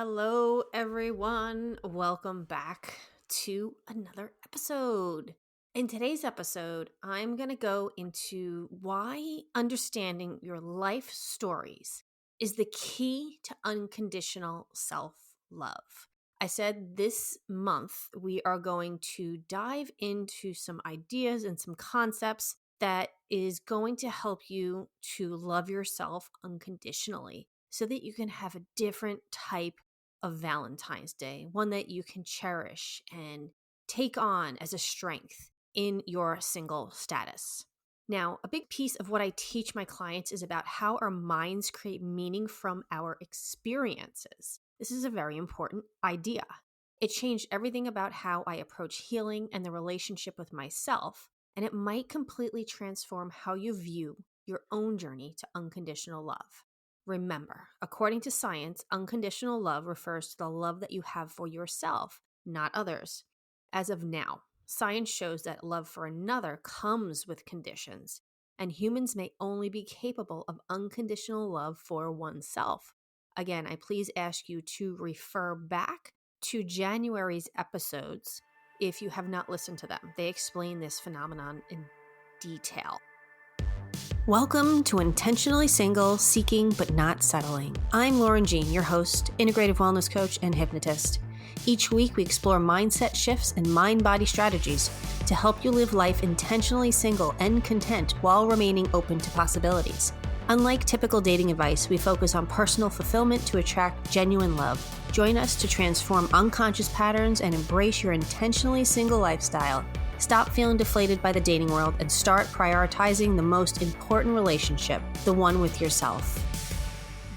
Hello, everyone. Welcome back to another episode. In today's episode, I'm going to go into why understanding your life stories is the key to unconditional self-love. I said this month we are going to dive into some ideas and some concepts that is going to help you to love yourself unconditionally so that you can have a different type of Valentine's Day, one that you can cherish and take on as a strength in your single status. Now, a big piece of what I teach my clients is about how our minds create meaning from our experiences. This is a very important idea. It changed everything about how I approach healing and the relationship with myself, and it might completely transform how you view your own journey to unconditional love. Remember, according to science, unconditional love refers to the love that you have for yourself, not others. As of now, science shows that love for another comes with conditions, and humans may only be capable of unconditional love for oneself. Again, I please ask you to refer back to January's episodes if you have not listened to them. They explain this phenomenon in detail. Welcome to Intentionally Single, Seeking But Not Settling. I'm Lauren Jean, your host, integrative wellness coach, and hypnotist. Each week, we explore mindset shifts and mind-body strategies to help you live life intentionally single and content while remaining open to possibilities. Unlike typical dating advice, we focus on personal fulfillment to attract genuine love. Join us to transform unconscious patterns and embrace your intentionally single lifestyle. Stop feeling deflated by the dating world and start prioritizing the most important relationship, the one with yourself.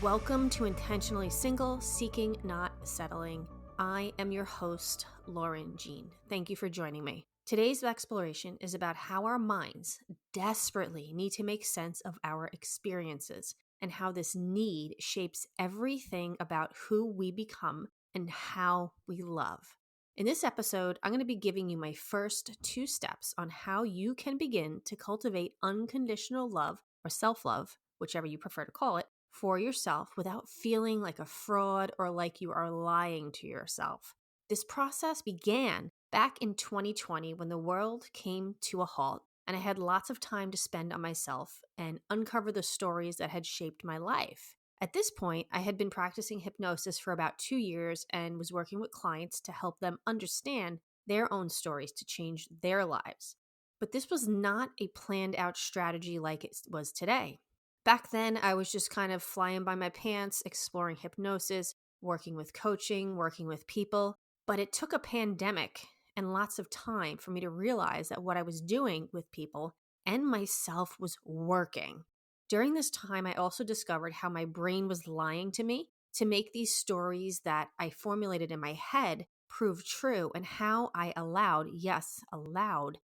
Welcome to Intentionally Single, Seeking Not Settling. I am your host, Lauren Jean. Thank you for joining me. Today's exploration is about how our minds desperately need to make sense of our experiences and how this need shapes everything about who we become and how we love. In this episode, I'm going to be giving you my first 2 steps on how you can begin to cultivate unconditional love or self-love, whichever you prefer to call it, for yourself without feeling like a fraud or like you are lying to yourself. This process began back in 2020 when the world came to a halt and I had lots of time to spend on myself and uncover the stories that had shaped my life. At this point, I had been practicing hypnosis for about 2 years and was working with clients to help them understand their own stories to change their lives. But this was not a planned out strategy like it was today. Back then, I was just kind of flying by my pants, exploring hypnosis, working with coaching, working with people. But it took a pandemic and lots of time for me to realize that what I was doing with people and myself was working. During this time, I also discovered how my brain was lying to me to make these stories that I formulated in my head prove true, and how I allowed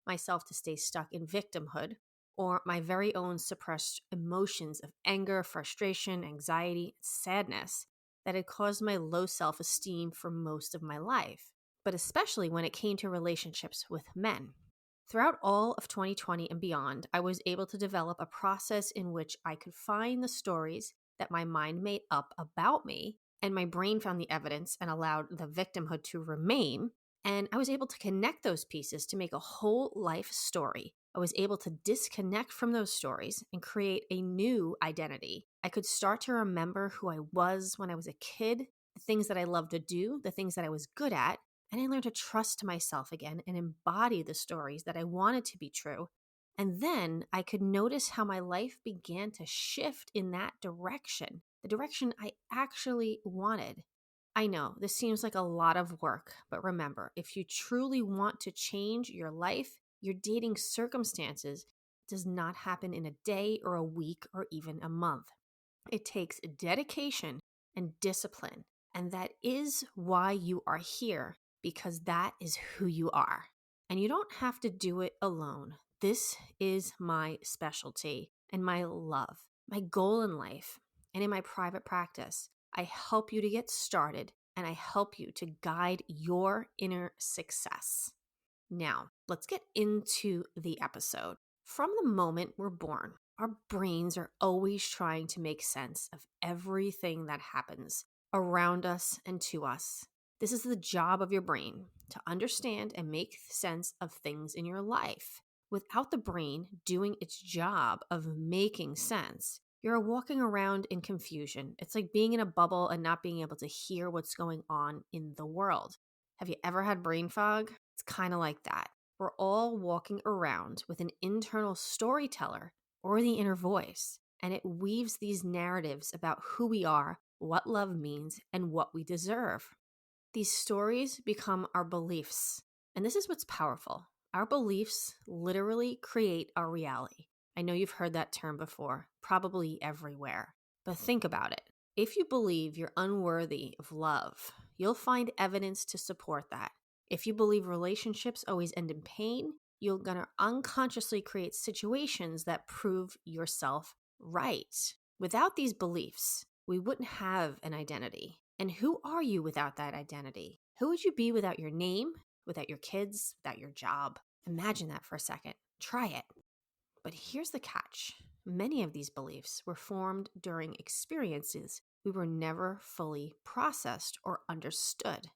myself to stay stuck in victimhood or my very own suppressed emotions of anger, frustration, anxiety, sadness that had caused my low self-esteem for most of my life, but especially when it came to relationships with men. Throughout all of 2020 and beyond, I was able to develop a process in which I could find the stories that my mind made up about me, and my brain found the evidence and allowed the victimhood to remain. And I was able to connect those pieces to make a whole life story. I was able to disconnect from those stories and create a new identity. I could start to remember who I was when I was a kid, the things that I loved to do, the things that I was good at, and I learned to trust myself again and embody the stories that I wanted to be true. And then I could notice how my life began to shift in that direction, the direction I actually wanted. I know this seems like a lot of work, but remember, if you truly want to change your life, your dating circumstances does not happen in a day or a week or even a month. It takes dedication and discipline, and that is why you are here, because that is who you are. And you don't have to do it alone. This is my specialty and my love, my goal in life, and in my private practice. I help you to get started, and I help you to guide your inner success. Now, let's get into the episode. From the moment we're born, our brains are always trying to make sense of everything that happens. around us and to us. This is the job of your brain, to understand and make sense of things in your life. Without the brain doing its job of making sense, you're walking around in confusion. It's like being in a bubble and not being able to hear what's going on in the world. Have you ever had brain fog? It's kind of like that. We're all walking around with an internal storyteller or the inner voice, and it weaves these narratives about who we are, what love means, and what we deserve. These stories become our beliefs, and this is what's powerful. Our beliefs literally create our reality. I know you've heard that term before, probably everywhere, but think about it. If you believe you're unworthy of love, you'll find evidence to support that. If you believe relationships always end in pain, you're going to unconsciously create situations that prove yourself right. Without these beliefs, we wouldn't have an identity. And who are you without that identity? Who would you be without your name, without your kids, without your job? Imagine that for a second. Try it. But here's the catch. Many of these beliefs were formed during experiences we were never fully processed or understood.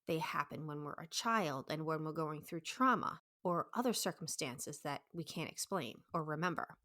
They happen when we're a child and when we're going through trauma or other circumstances that we can't explain or remember.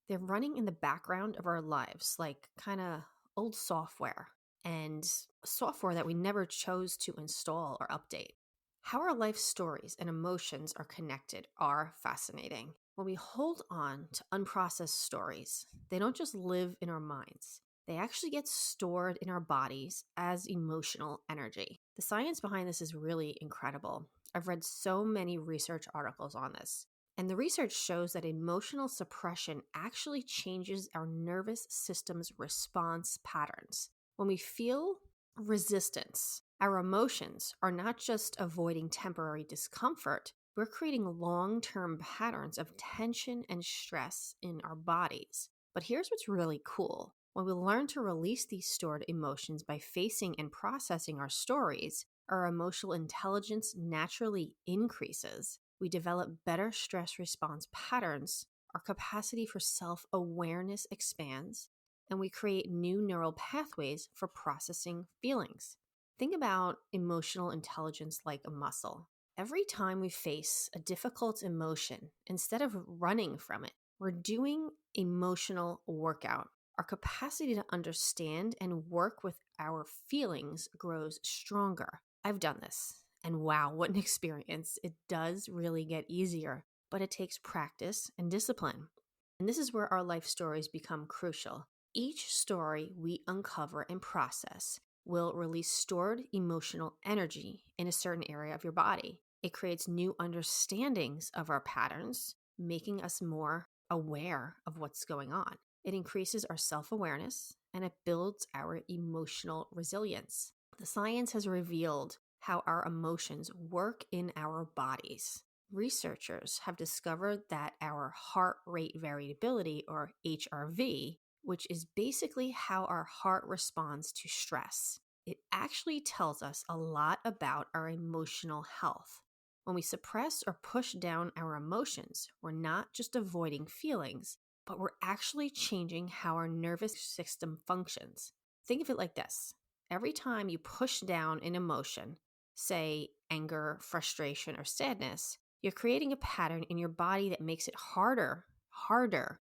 They're running in the background of our lives like kind of old software, and software that we never chose to install or update. How our life stories and emotions are connected are fascinating. When we hold on to unprocessed stories, they don't just live in our minds. They actually get stored in our bodies as emotional energy. The science behind this is really incredible. I've read so many research articles on this. And the research shows that emotional suppression actually changes our nervous system's response patterns. When we feel resistance, our emotions are not just avoiding temporary discomfort, we're creating long-term patterns of tension and stress in our bodies. But here's what's really cool. When we learn to release these stored emotions by facing and processing our stories, our emotional intelligence naturally increases. We develop better stress response patterns, our capacity for self-awareness expands, and we create new neural pathways for processing feelings. Think about emotional intelligence like a muscle. Every time we face a difficult emotion, instead of running from it, we're doing emotional workout. Our capacity to understand and work with our feelings grows stronger. I've done this, and wow, what an experience. It does really get easier, but it takes practice and discipline. And this is where our life stories become crucial. Each story we uncover and process will release stored emotional energy in a certain area of your body. It creates new understandings of our patterns, making us more aware of what's going on. It increases our self-awareness and it builds our emotional resilience. The science has revealed how our emotions work in our bodies. Researchers have discovered that our heart rate variability, or HRV, which is basically how our heart responds to stress, it actually tells us a lot about our emotional health. When we suppress or push down our emotions, we're not just avoiding feelings, but we're actually changing how our nervous system functions. Think of it like this. Every time you push down an emotion, say anger, frustration, or sadness, you're creating a pattern in your body that makes it harder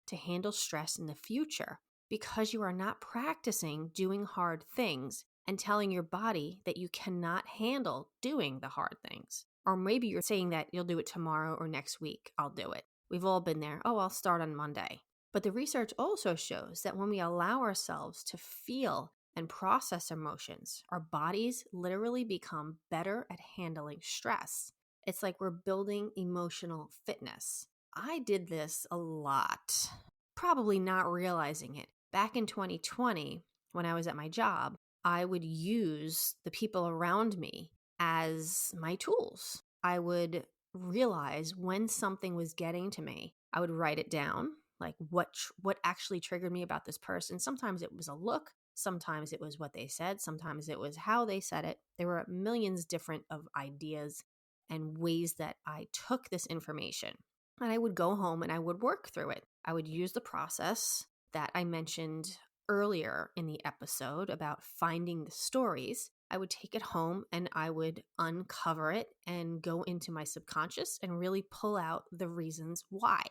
to handle stress in the future because you are not practicing doing hard things and telling your body that you cannot handle doing the hard things. Or maybe you're saying that you'll do it tomorrow or next week, I'll do it. We've all been there. Oh, I'll start on Monday. But the research also shows that when we allow ourselves to feel and process emotions, our bodies literally become better at handling stress. It's like we're building emotional fitness. I did this a lot, probably not realizing it. Back in 2020, when I was at my job, I would use the people around me as my tools. I would realize when something was getting to me. I would write it down, like what actually triggered me about this person. Sometimes it was a look, sometimes it was what they said, sometimes it was how they said it. There were millions different of ideas and ways that I took this information. And I would go home and I would work through it. I would use the process that I mentioned earlier in the episode about finding the stories, I would take it home and I would uncover it and go into my subconscious and really pull out the reasons why.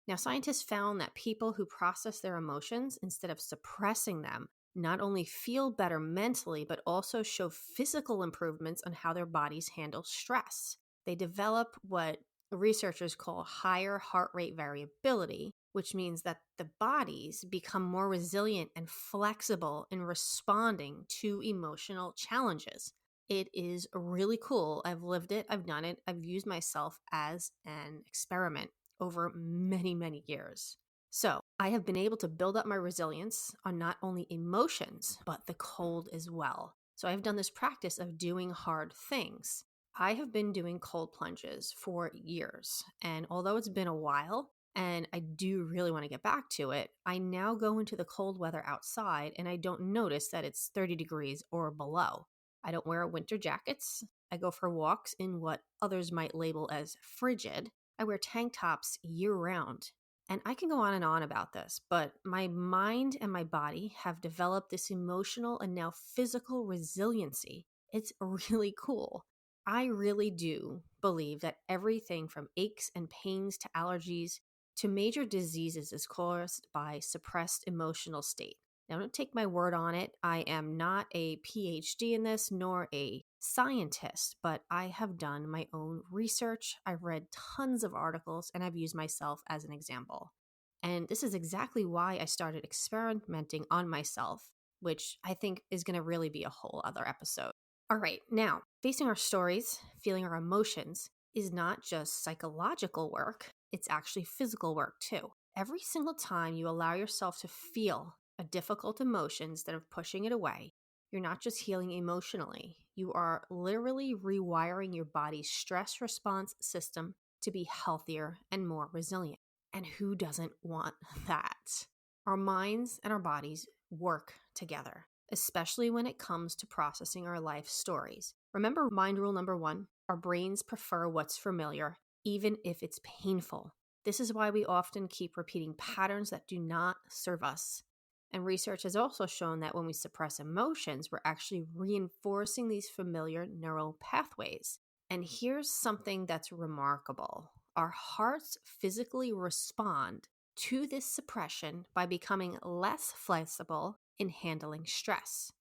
Now, scientists found that people who process their emotions instead of suppressing them not only feel better mentally, but also show physical improvements on how their bodies handle stress. They develop what researchers call higher heart rate variability, which means that the bodies become more resilient and flexible in responding to emotional challenges. It is really cool. I've lived it, I've done it, I've used myself as an experiment over many, many years. So I have been able to build up my resilience on not only emotions, but the cold as well. So I've done this practice of doing hard things. I have been doing cold plunges for years. And although it's been a while, and I do really want to get back to it, I now go into the cold weather outside and I don't notice that it's 30 degrees or below. I don't wear winter jackets. I go for walks in what others might label as frigid. I wear tank tops year round. And I can go on and on about this, but my mind and my body have developed this emotional and now physical resiliency. It's really cool. I really do believe that everything from aches and pains to allergies to major diseases is caused by suppressed emotional state. Now, don't take my word on it. I am not a PhD in this nor a scientist, but I have done my own research. I've read tons of articles and I've used myself as an example. And this is exactly why I started experimenting on myself, which I think is going to really be a whole other episode. All right, now, facing our stories, feeling our emotions is not just psychological work, it's actually physical work too. Every single time you allow yourself to feel a difficult emotion instead of pushing it away, you're not just healing emotionally, you are literally rewiring your body's stress response system to be healthier and more resilient. And who doesn't want that? Our minds and our bodies work together, especially when it comes to processing our life stories. Remember mind rule number 1? Our brains prefer what's familiar, even if it's painful. This is why we often keep repeating patterns that do not serve us. And research has also shown that when we suppress emotions, we're actually reinforcing these familiar neural pathways. And here's something that's remarkable. Our hearts physically respond to this suppression by becoming less flexible in handling stress.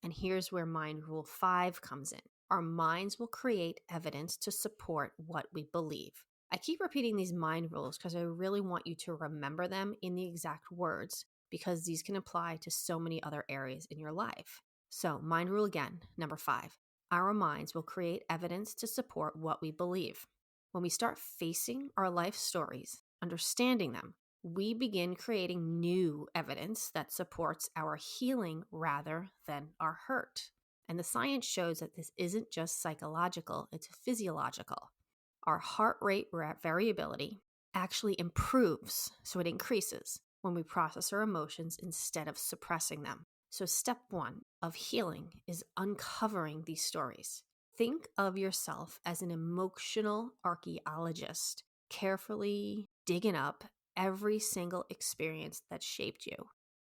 And here's where mind rule 5 comes in. Our minds will create evidence to support what we believe. I keep repeating these mind rules because I really want you to remember them in the exact words, because these can apply to so many other areas in your life. So, mind rule again, number 5. Our minds will create evidence to support what we believe. When we start facing our life stories, understanding them, we begin creating new evidence that supports our healing rather than our hurt. And the science shows that this isn't just psychological, it's physiological. Our heart rate variability actually improves, so it increases when we process our emotions instead of suppressing them. So step 1 of healing is uncovering these stories. Think of yourself as an emotional archaeologist, carefully digging up every single experience that shaped you.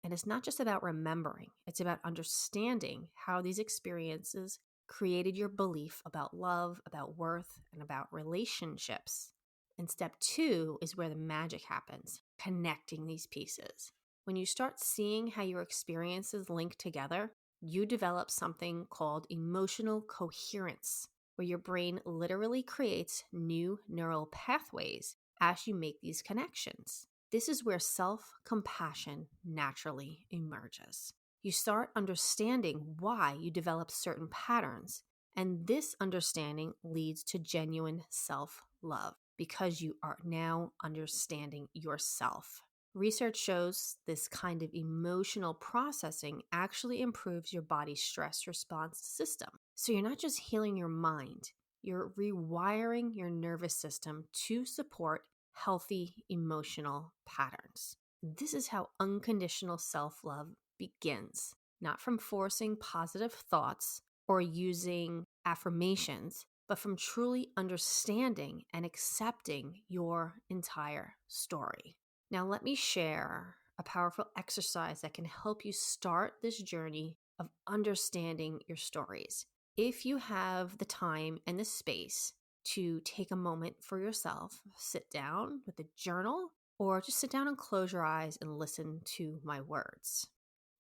And it's not just about remembering, it's about understanding how these experiences created your belief about love, about worth, and about relationships. And step 2 is where the magic happens, connecting these pieces. When you start seeing how your experiences link together, you develop something called emotional coherence, where your brain literally creates new neural pathways as you make these connections. This is where self-compassion naturally emerges. You start understanding why you develop certain patterns, and this understanding leads to genuine self-love because you are now understanding yourself. Research shows this kind of emotional processing actually improves your body's stress response system. So you're not just healing your mind, you're rewiring your nervous system to support healthy emotional patterns. This is how unconditional self-love begins, not from forcing positive thoughts or using affirmations, but from truly understanding and accepting your entire story. Now, let me share a powerful exercise that can help you start this journey of understanding your stories. If you have the time and the space to take a moment for yourself, sit down with a journal, or just sit down and close your eyes and listen to my words.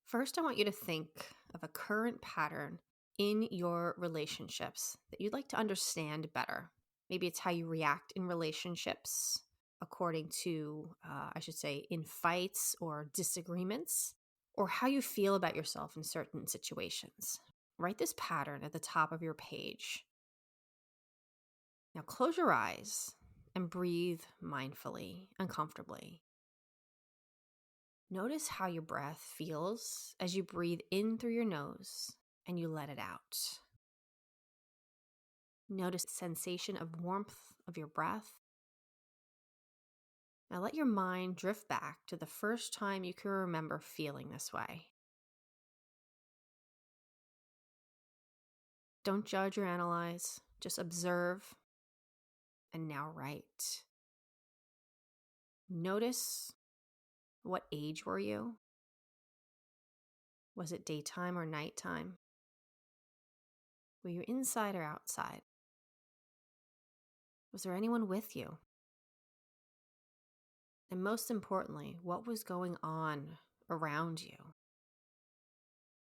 First, I want you to think of a current pattern in your relationships that you'd like to understand better. Maybe it's how you react in relationships, according to, in fights or disagreements, or how you feel about yourself in certain situations. Write this pattern at the top of your page. Now close your eyes and breathe mindfully and comfortably. Notice how your breath feels as you breathe in through your nose and you let it out. Notice the sensation of warmth of your breath. Now let your mind drift back to the first time you can remember feeling this way. Don't judge or analyze, just observe and now write. Notice, what age were you? Was it daytime or nighttime? Were you inside or outside? Was there anyone with you? And most importantly, what was going on around you?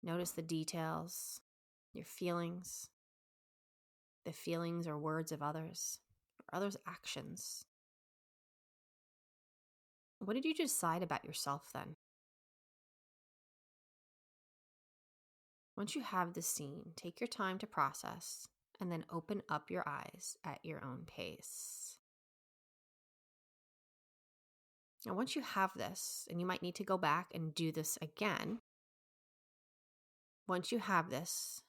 Notice the details, your feelings, the feelings or words of others, or others' actions. What did you decide about yourself then? Once you have the scene, take your time to process and then open up your eyes at your own pace. Now, once you have this, and you might need to go back and do this again, once you have this,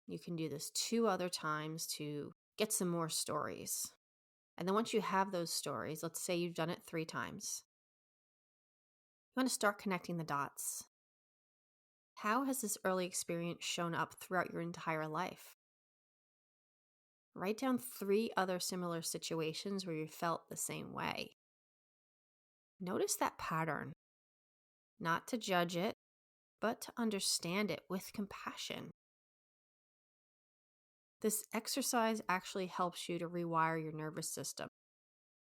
you can do this 2 other times to get some more stories. And then once you have those stories, let's say you've done it 3 times, you want to start connecting the dots. How has this early experience shown up throughout your entire life? Write down 3 other similar situations where you felt the same way. Notice that pattern, not to judge it, but to understand it with compassion. This exercise actually helps you to rewire your nervous system.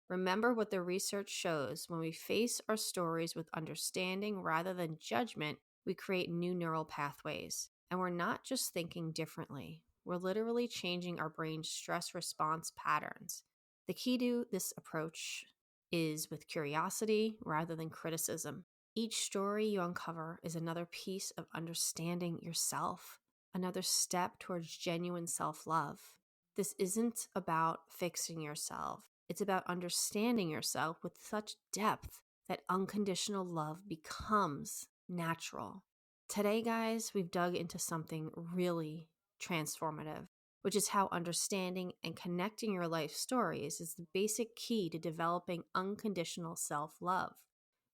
Remember what the research shows: when we face our stories with understanding rather than judgment, we create new neural pathways. And we're not just thinking differently, we're literally changing our brain's stress response patterns. The key to this approach is with curiosity rather than criticism. Each story you uncover is another piece of understanding yourself, another step towards genuine self-love. This isn't about fixing yourself. It's about understanding yourself with such depth that unconditional love becomes natural. Today, guys, we've dug into something really transformative, which is how understanding and connecting your life stories is the basic key to developing unconditional self-love.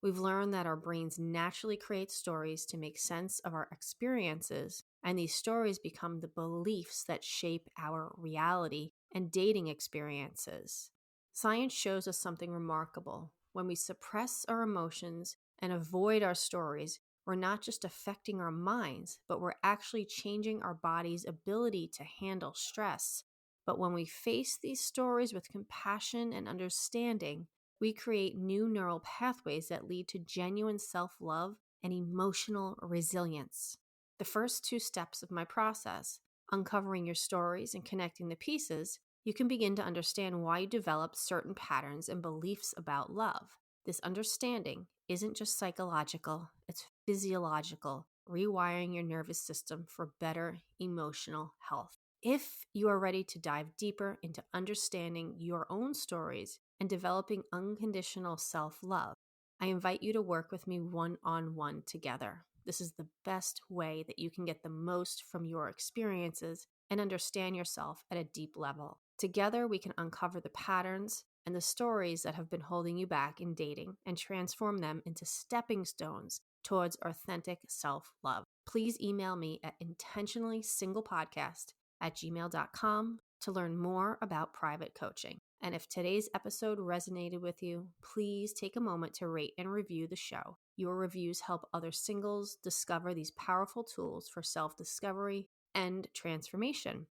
We've learned that our brains naturally create stories to make sense of our experiences, and these stories become the beliefs that shape our reality and dating experiences. Science shows us something remarkable. When we suppress our emotions and avoid our stories, we're not just affecting our minds, but we're actually changing our body's ability to handle stress. But when we face these stories with compassion and understanding, we create new neural pathways that lead to genuine self-love and emotional resilience. The first 2 steps of my process, uncovering your stories and connecting the pieces, you can begin to understand why you develop certain patterns and beliefs about love. This understanding isn't just psychological, it's physiological, rewiring your nervous system for better emotional health. If you are ready to dive deeper into understanding your own stories and developing unconditional self-love, I invite you to work with me one-on-one together. This is the best way that you can get the most from your experiences and understand yourself at a deep level. Together, we can uncover the patterns and the stories that have been holding you back in dating and transform them into stepping stones towards authentic self-love. Please email me at intentionallysinglepodcast@gmail.com to learn more about private coaching. And if today's episode resonated with you, please take a moment to rate and review the show. Your reviews help other singles discover these powerful tools for self-discovery and transformation.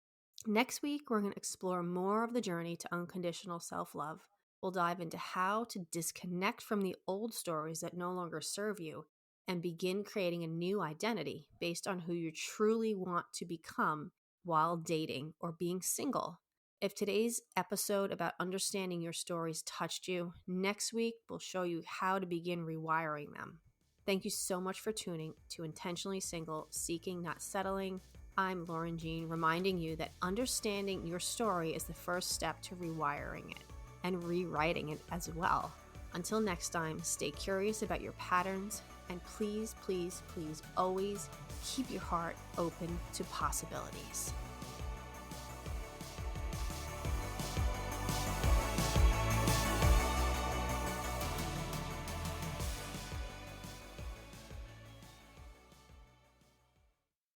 Next week, we're going to explore more of the journey to unconditional self-love. We'll dive into how to disconnect from the old stories that no longer serve you and begin creating a new identity based on who you truly want to become while dating or being single. If today's episode about understanding your stories touched you, next week we'll show you how to begin rewiring them. Thank you so much for tuning to Intentionally Single, Seeking Not Settling. I'm Lauren Jean, reminding you that understanding your story is the first step to rewiring it and rewriting it as well. Until next time, stay curious about your patterns, and please, please, please always keep your heart open to possibilities.